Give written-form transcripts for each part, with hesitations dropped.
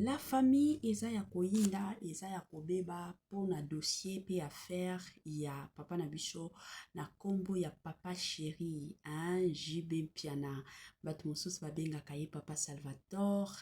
La famille eza ya koyinda eza ya kobeba pona dossier pe affaire ya papa na biso na kombo ya papa chéri JB Mpiana bato mosusu babengaka ye papa Salvatore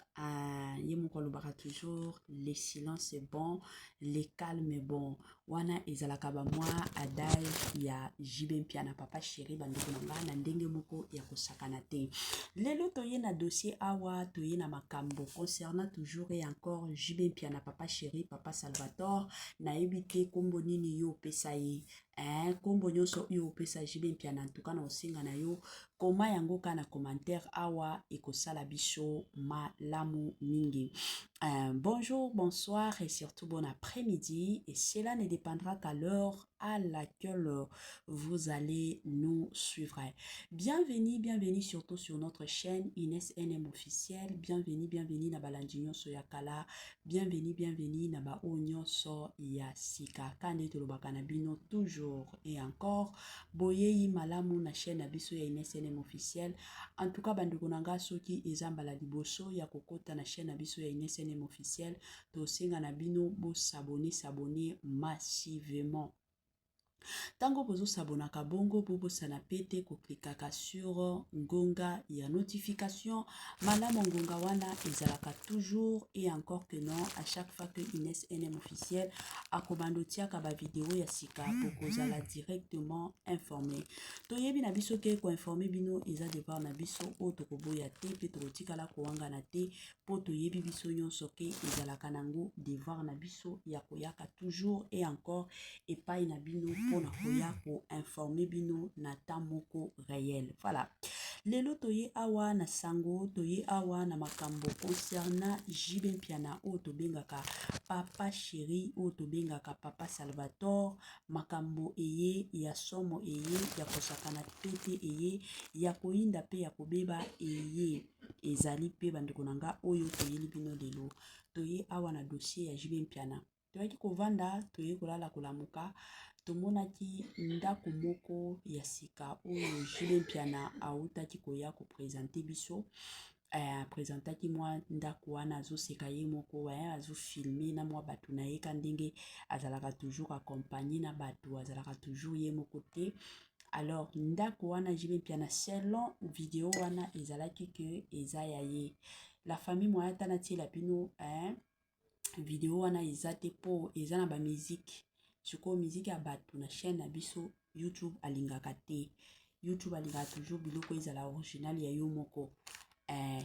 ye moko alobaka toujours le silence est bon le calme est bon wana ezalaka ba mwa adage ya JB Mpiana papa chéri bandeko nanga na ndenge moko ya kosakana te. Lelo toye na dossier awa toye na makambo concernant toujours et encore JB Mpiana papa chéri papa Salvatore na ebite kombo nini yo pesa ye kombo nyonso yo pesa JB Mpiana en tout cas na osinga na yo koma yango ka na commentaire awa ekosala biso malamu mingi. Bonjour, bonsoir et surtout bon après-midi et cela ne dépendra qu'à l'heure à laquelle vous allez nous suivre. Bienvenue surtout sur notre chaîne Ines NM officiel. Bienvenue na balandinyo so yakala. Bienvenue na ba onyo so ya sika. Kande tolobaka na bino toujours et encore. Boyei malamu na chaîne abiso ya Ines NM officiel. En tout cas bandeko nanga soki ezambala liboso ya kokota na chaîne abiso ya Ines NM officiel. To singa na bino bo s'abonner massivement. Tango bozo sabonaka bongo bobo sana pete ko klikaka sur ngonga ya notification malamu ngonga wana ezalaka toujours et encore que non à chaque fois que Ines NM officiel akobando tiaka ba vidéo ya sika poko zala directement informé. Toyebi na biso ke ko informer bino eza devoir na biso o tokoboya te pe tokotikala kowanga na te po toyebi biso nyonso ke ezalaka nango devoir na biso ya koyaka toujours et encore epai na bino pona koya ko informer bino na tamoko réel. Voilà. Lelo toye awa na sango, toye awa na makambo concernant JB Mpiana o tobengaka papa chéri o tobengaka papa Salvatore, makambo eye ya somo eye ya kosakana pete eye ya koinda pe ya kobeba eye ezali pe bandeko nanga oyo toyeli bino lelo. Toye awa na dossier ya JB Mpiana. Toyaki kovanda, toye kolala kolamuka, tomonaki ndako moko ya sika oyo JB Mpiana autaki koya ko présenter biso. Présentaki mwa ndako wana azo seka ye moko azo filmer na mwa batu na ye kandenge azalaka toujours accompagné na batu azalaka toujours ye moko te. Alors ndako wana JB Mpiana selon vidéo wana ezalaki ke eza ya ye. La famille moya tana tiela bino vidéo wana ezate po eza na ba musique siko musique ya batu na chaîne na biso YouTube alingaka te. YouTube alingaka toujours biloko ezala original ya yo moko.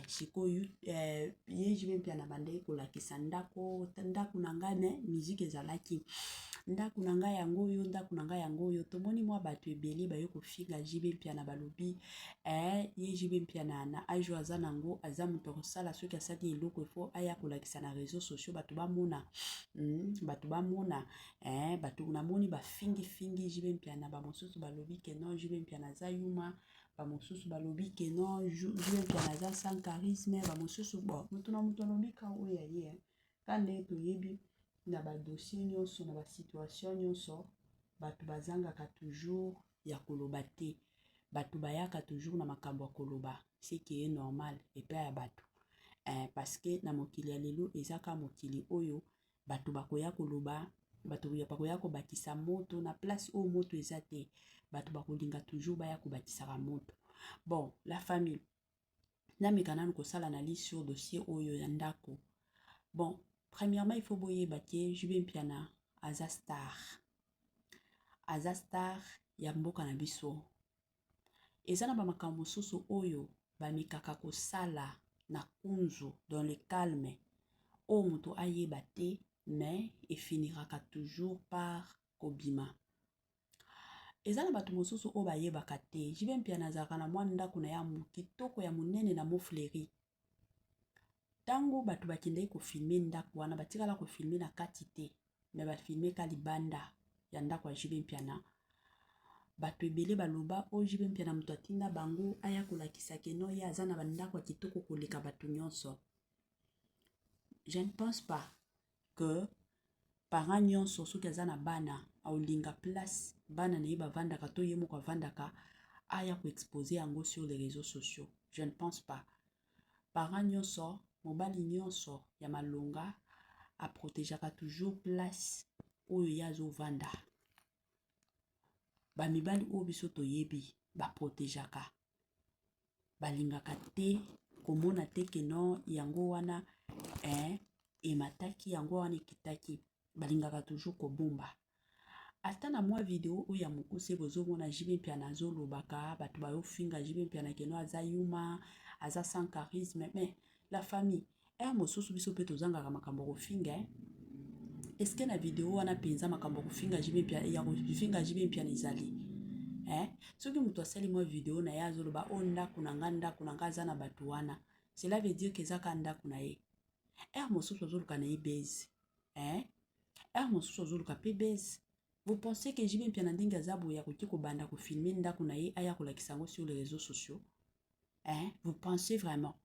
Siko ye JB Mpiana bande kolakisa ndako nanga ne musique ezalaki ndako nanga yango yo tomoni mwa batu ebele bayo kofinga JB Mpiana balobi ye JB Mpiana na ajo aza nango aza moto kosala soki asali eloko ifo aya kolakisa na réseaux sociaux batu bamona batu namoni bafingi JB Mpiana ba mosusu balobi ke non JB Mpiana za yuma ba mosusu balobi ke non JB Mpiana za sans charisme ba mosusu bon mutu na mutu lobi ka oya ye kande toyebi na ba dossier nyonso na ba situation nyonso batu bazangaka toujours ya koloba te batu bayaka toujours na makambo ya koloba ce qui est normal et pas ya batu parce que na mokili ya lelo ezaka mokili oyo batu bakoya koloba batu bakoya ko bakisa moto na place o moto ezate batu bakolinga toujours baya ko bakisa moto. Bon la famille na mekana ko sala analyse sur dossier oyo ya ndako. Bon premièrement il faut boyer batie JB Mpiana aza star ya mboka na biso. Eza na ba makambo mosusu oyo bamikaka ko sala na kunzu dans le calme o moto ayeba te mais il finira toujours par kobima. Eza na bato mosusu o bayebaka te JB Mpiana azalaka na mwa ndako na ya kitoko ya monene na mofleri. Tango batu bakendeki ko filmer ndako wana batikala ko filmer na kati te mais ba filmer ka libanda ya ndako ya JB Mpiana. Batu ebele baloba o JB Mpiana mutu atinda bango aya kolakisa ke no ya aza na bandako ya kitoko koleka batu nyonso. Je ne pense pas que parents nyonso soki aza na bana aolinga place bana na ye bavandaka to ye moko avandaka aya ko exposer yango sur les réseaux sociaux. Je ne pense pas. Parents nyonso mobali nyonso ya malonga aprotegeaka toujours place oyo ye azovanda. Bamibali oyo biso toyebi baprotegeaka, balingaka te komona te keno yango wana emataki, yango wana ekitaki, balingaka toujours kobomba. Ata na mwa video oyo ya mokuse bozomona JB Mpiana azolobaka bato bayofinga JB Mpiana keno aza yuma, aza sans charisme, mais la famille mosusu biso pe tozangaka makambo kofinga. Est-ce que na video wana penza makambo kofinga JB Mpiana ya kofinga JB Mpiana ezali? Soki muto asali mwa video na ye azoloba o ndako na nga ndako na nga aza na bato wana, cela veut dire que ezaka ndako na ye. Mosusu azoluka na ye base. Mosusu azoluka pe base. Vous pensez que JB Mpiana ndenge azabu ya koki kobanda kofilmer ndako na ye aya kolakisa yango sur les réseaux sociaux? Vous pensez vraiment?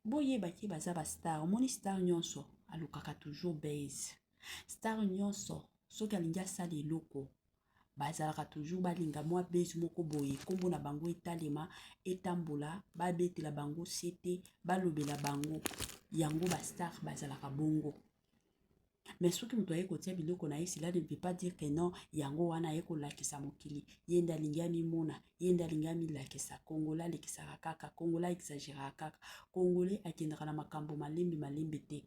Boye baki baza ba star, omoni star nyonso alukaka toujours base. Star nyonso soki alingi asala eloko bazalaka toujours balinga mwa base moko boye, kombo na bango etalema etambola, babetela bango sete, balobela bango, yango ba star bazalaka bongo. Mais soki muto aye kotia biloko na ye, cela ne veut pas dire que non yango wana aye kolakisa mokili, ye nde alingi amimona, ye nde alingi amilakisa. Congolais alekisaka kaka, Congolais exagéraka kaka, Congolais akendaka na makambo malembe te.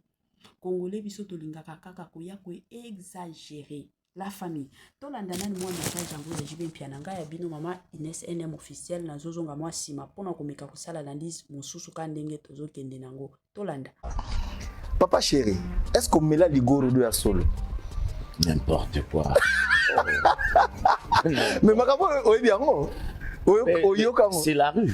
Congolais biso tolingaka kaka koya ko exagérer. La famille tolanda nani mwa message yango ya JB Mpiana ngai ya bino mama Ines NM officiel na zozonga mwa sima pona komeka kosala landis mosusu ka ndenge tozokende nango tolanda. Papa chéri, est-ce qu'on met la ligoro de la solo? N'importe quoi. Mais makambo bien non. C'est la rue.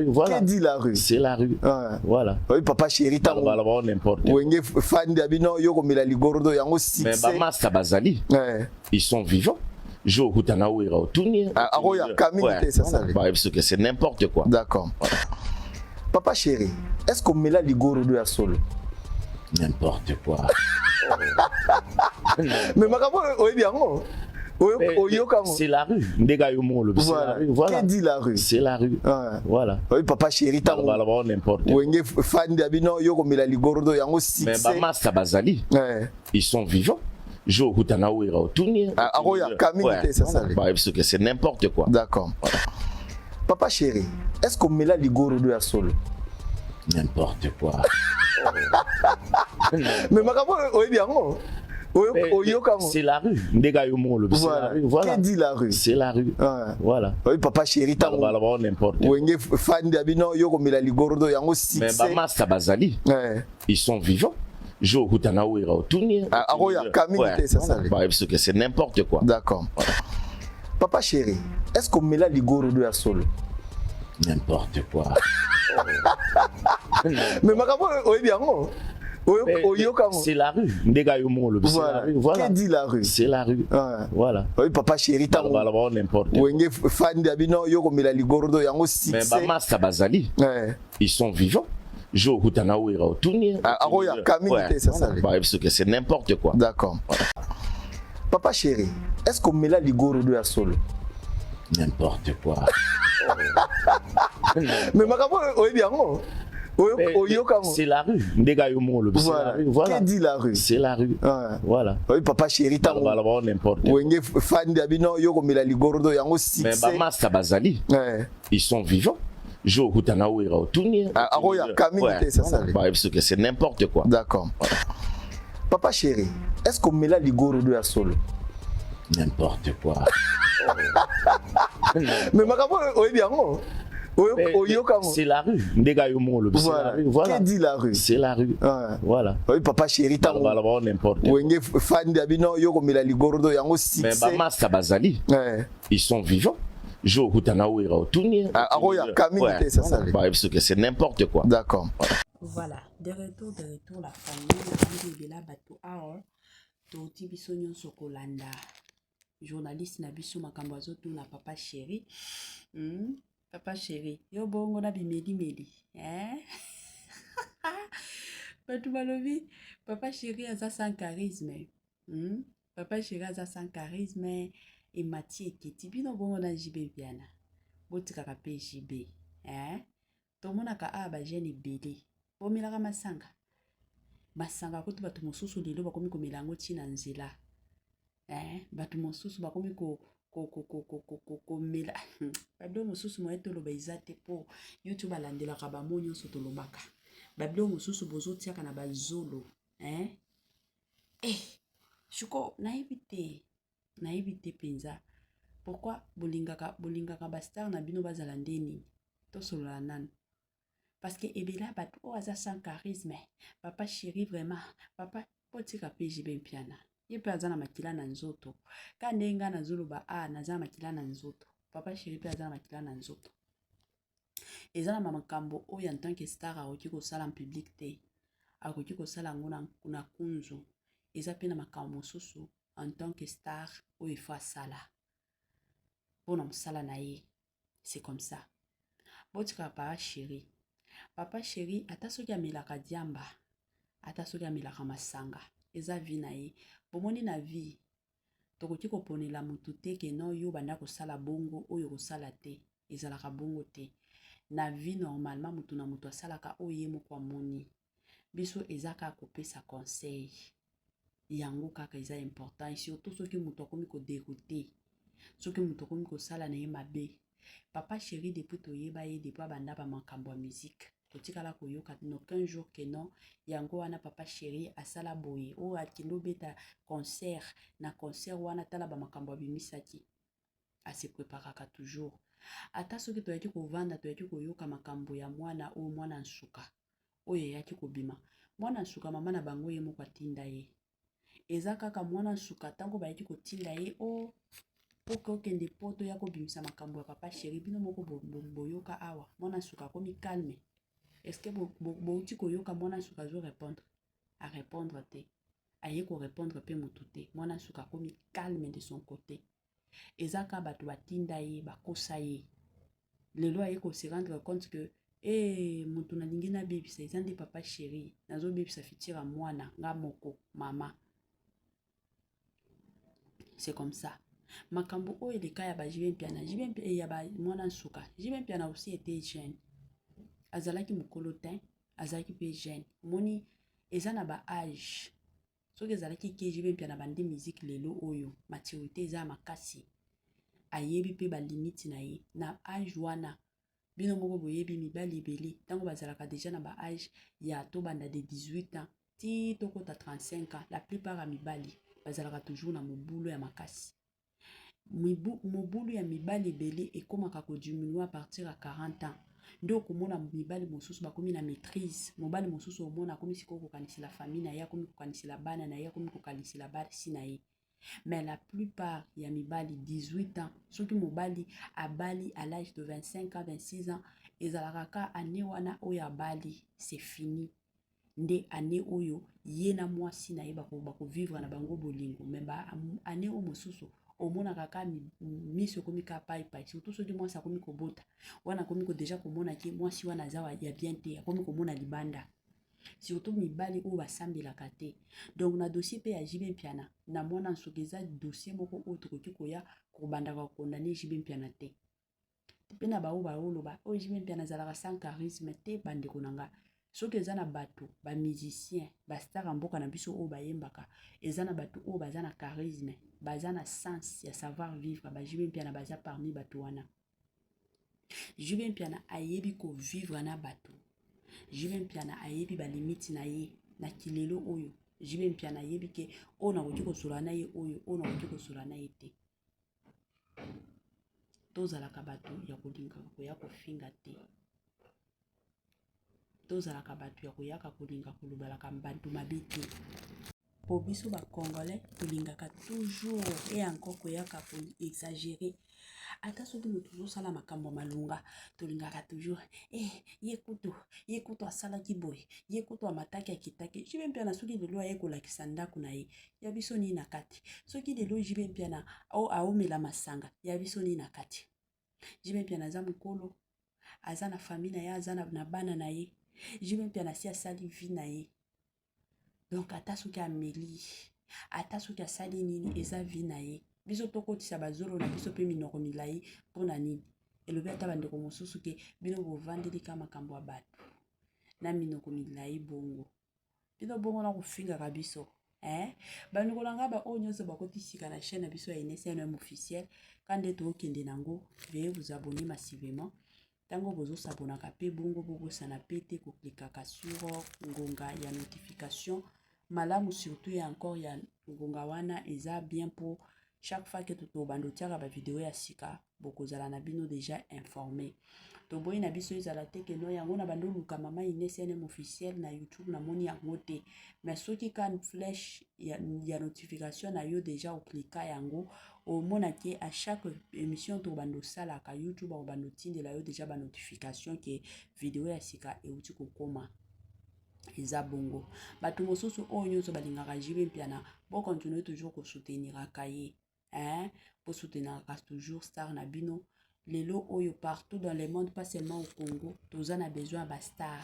Voilà. Qu'est-ce dit la rue? C'est la rue. Voilà. Oui, papa chéri, t'as n'importe quoi. Fan d'Abino, Yoko mais la ligoro de yango si. Mais Bama Sabazali. Ils sont vivants. Jo Hutanaouira Otunia. C'est n'importe quoi. D'accord. Papa chéri, est-ce qu'on met la ligoro de la solo? N'importe quoi. Mais makambo bien non. C'est la rue. Voilà. Qu'est-ce dit la rue? C'est la rue. Voilà. Oui, papa chéri, t'as n'importe quoi. Fan d'Abino, Yoko mais la ligoro de yango si. Mais Bama Sabazali. Ils sont vivants. Jo Hutanaouira Otunia. C'est n'importe quoi. D'accord. Papa chéri, est-ce qu'on met la ligoro de la solo? N'importe quoi. Mais makambo bien non. C'est la rue. Voilà. Qu'est-ce dit la rue? C'est la rue. Voilà. Oui, papa chéri, t'as n'importe quoi. Fan d'Abino, Yoko mais la ligoro de yango si. Mais Bama Sabazali. Ils sont vivants. Jo Hutanaouira Otunia. C'est n'importe quoi. D'accord. Papa chéri, est-ce qu'on met la ligoro de la solo? N'importe quoi. Mais makambo bien non. C'est la rue. Voilà. Qu'est-ce dit la rue? C'est la rue. Voilà. Oui, papa chéri, t'as n'importe quoi. Fan d'Abino, Yoko mais la ligoro de yango si. Mais Bama Sabazali. Ils sont vivants. Jo Hutanaouira Otunia. C'est n'importe quoi. D'accord. Papa chéri, est-ce qu'on met la ligoro de la solo? N'importe quoi. Mais makambo bien non. C'est la rue. Voilà. Qu'est-ce dit la rue? C'est la rue. Voilà. Oui, papa chéri, t'as n'importe quoi. Fan d'Abino, Yoko mais la ligoro de yango si. Mais Bama Sabazali. Ils sont vivants. Jo Hutanaouira Otunia. C'est n'importe quoi. D'accord. Papa chéri, est-ce qu'on met la ligoro de la solo? N'importe quoi. Mais makambo bien non. C'est la rue. Voilà. Qu'est-ce dit la rue? C'est la rue. Voilà. Oui, papa chéri, t'as n'importe quoi. Fan d'Abino, Yoko mais la ligoro de yango si. Mais Bama Sabazali. Ils sont vivants. Jo Hutanaouira Otunia. C'est n'importe quoi. D'accord. Voilà, de retour la famille de la bateau aor toti biso nyonso kolanda journaliste na biso makambo azoto na papa chéri. Papa chéri yo bongo na bimedi batu balobi papa chéri aza sans charisme. Papa chéri aza sans charisme et Mathieu Keti bino bongo na JB Mpiana botikaka pe JB tomonaka a bagene ebele bomelaka masanga koto bato mosusu lelo bakomi komela yango ntina nzela bato mosusu bakomi komela babilo mosusu moye toloba eza te mpo youtube alandelaka bamo nyonso tolobaka babilo mosusu bozotiaka na bazolo shuko nayebi te mpenza pourquoi bolingaka bastar na bino bazala nde nini tosolola nanu parce que ebela bato oyo aza sans charisme papa chéri vraiment papa potika mpe jibe mpiana ye mpe aza na makila na nzoto ka nde nga nazoloba naza na makila na nzoto papa chéri mpe aza na makila na nzoto eza na makambo oyo en tant que star akoki kosala en public te akoki kosala yango na kunzu eza mpe na makambo mosusu en tant que star oyo ifo asala mpona mosala na ye c'est comme ça botika papa chéri ata soki amelaka diamba ata soki amelaka masanga eza vi na ye bomoni na vi tokoki koponela mutu te ke no yo banda kosala bongo oyo kosala te ezalaka bongo te na vi normalement mutu na mutu asalaka oyo ye moko amoni biso eza kaka kopesa conseil yango kaka eza important surtout soki mutu akomi koderoute soki mutu akomi kosala na ye mabe papa chéri depuis toyeba ye depuis abanda bamakambo ya musique totikala koyoka no 15 jours ke non yango wana papa chéri asala boye oyo akende obeta concert na concert wana tala bamakambo abimisaki ase preparaka toujours ata soki toyaki kovanda toyaki koyoka makambo ya mwana oyo mwana nsuka oyo yaki kobima mwana nsuka mama na bango ye moko atinda ye eza kaka mwana nsuka tango bayaki kotinda ye o poke okende poto ya kobimisa makambo ya papa chéri bino moko boyoka awa mwana nsuka akomi calme est-ce que bouti koyoka mwana nsuka azo répondre te aye ko répondre pe mutu te mwana nsuka akomi calme de son côté eza ka bato batinda ye bakosa ye lelo aye ko se rendre compte que mutu nalingi nabebisa eza nde papa chéri nazobebisa fitira mwana nga moko mama c'est comme ça makambo oyo eleka ya bajibe mpiana ya ba mwana nsuka jibe mpiana aussi était jeune azalaki mokolo te azalaki pe jeune moni eza na ba âge soki ezalaki ke jibe mpiana bande musique lelo oyo maturité eza makasi ayebi pe balimiti na ye na âge wana bino moko boyebi mibali ebele ntango bazalaka deja na ba âge ya tobanda de 18 ans ti tokota 35 ans la plupart ya mibali bazalaka toujours na mobulu ya makasi mobulu ya mibali ebele ekomaka kodiminue à partir ya 40 ans nde okomona mibali mosusu bakomi na maîtrise mobali mosusu omona akomi sikoyo kokanisela famille na ye akomi kokanisela bana na ye akomi kokanisela basi na ye mais la plupart ya mibali 18 ans soki mobali abali à l'âge de 25 ans 26 ans ezalaka ka année wana oyo abali c'est fini nde année oyo ye na mwasi na ye bakovivre na bango bolingo mais année oyo mosusu omonaka ka miso komi ka pai surtout soki mwasi akomi kobota wana akomi deja komona ki mwasi wana aza ya bien te akomi komona libanda surtout mibali oyo basambelaka te donc na dossier pe ya jibe mpiana na mwana nsoki eza dossier moko oyo tokoki koya kobandaka kokondane jibe mpiana te mpe na bao baoloba oyo jibe mpiana azalaka sans charisme te bandeko na nga soki eza na bato bamusicien bastar ya mboka na biso oyo bayembaka eza na bato oyo baza na charisme baza na sens ya savoir vivre bajibe mpiana baza parmi bato wana jibe mpiana ayebi kovivre na bato jibe mpiana ayebi balimiti na ye na kilelo oyo jibe mpiana ayebi ke oyo nakoki kosola na ye oyo nakoki kosola na ye te tozalaka bato ya kolingaka koya kofinga te tozalaka bato ya koyaka kolinga kolobalaka bantu mabe te po biso bacongolais tolingaka toujours et encore koyaka koexagérer ata soki moto ozosala makambo malonga tolingaka toujours ye kutu asalaki boye ye kutu amataki akitaki jibe mpiana soki lelo aye kolakisa ndako na ye ya biso nini na kati soki lelo jibe mpiana aomela masanga ya biso nini na kati jibe mpiana aza mokolo aza na famille na ye aza na bana na ye jibe mpiana si asali vie na ye donc ata soki ameli ata soki asali nini eza vie na ye biso tokotisa bazolo na biso mpe minoko milai mpona nini elobi ata bandeko mosusu ke bino bovandeli ka makambo ya bato na minoko milai bongo bino bongo na kofingaka biso bandeko na ngai baoyo nyonso bakotisika na chaîne na biso ya INSNM officiel ka nde tookende nango veuillez vous abonner massivement ntango bozosabonaka mpe bongo bokosana mpe te koklikaka sur ngonga ya notification malamu surtout ya encore ya ngonga wana eza bien pour chaque fois que tobanda otiaka bavideo ya sika bokozala na bino déjà informé toboyi na biso ezala te keno yango na bando luka mama INSNM officiel na YouTube namoni yango te mais soki kan flèche ya notification na yo déjà oklika yango omona ke à chaque émission tobanda osalaka YouTube obanda otindela yo déjà ba notification ke video ya sika euti kokoma eza bongo bato mosusu oyo nyonso balingaka JB Mpiana bo continuer toujours kosouteniraka ye kosouteniraka toujours star na bino lelo oyo partout dans le monde pas seulement au Congo toza na besoin ba star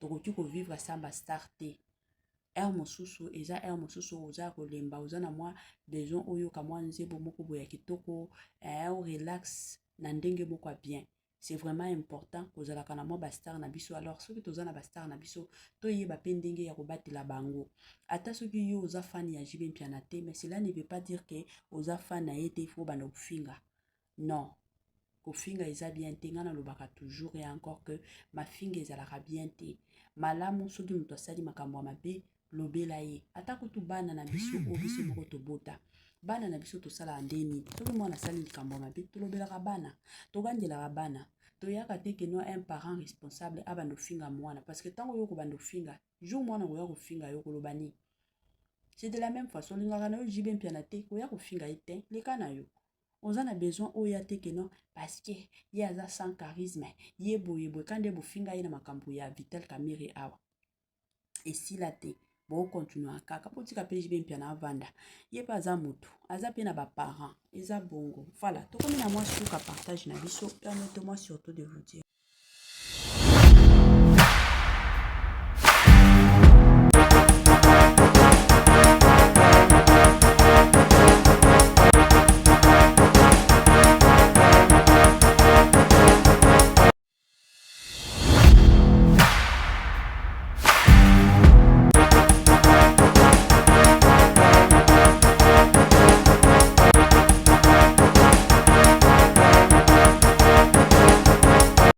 tokoki ko vivre sans ba star te mosusu eza mosusu oza kolemba oza na mwa besoin oyo ka mwa nzebo moko boya kitoko relax na ndenge moko bien c'est vraiment important kozalaka na mwa ba star na biso alors soki toza na ba star na biso toyeba pe ndenge ya kobatela bango ata soki yo oza fan ya JB Mpiana te mais cela ne veut pas dire que oza fan na ye te il faut bana kofinga non kofinga eza bien te nga nalobaka toujours et encore que mafinga ezalaka bien te malamu soki moto asali makambo ya mabe lobela ye ata kutu bana na biso oyo biso moko tobota bana na biso tosala ndeni soki mwana asali likambo ya mabe tolobelaka bana togandelaka bana toyaka te keno un parent responsable abanda ofinga mwana parce que ntango yo kobanda ofinga jour mwana koya kofinga yo koloba nini c'est de la même façon olingaka na yo JB Mpiana te koya kofinga ye te leka na yo oza na besoin oyo te keno parce que ye aza sans charisme ye boye kande bofinga ye na makambo ya Vital Kamerhe awa esila te bokontinua kaka potika mpe JB Mpiana avanda ye mpe aza motu aza mpe na baparent eza bongo voilà tokomi na mwa suka partage na biso permettez-moi surtout de vous dire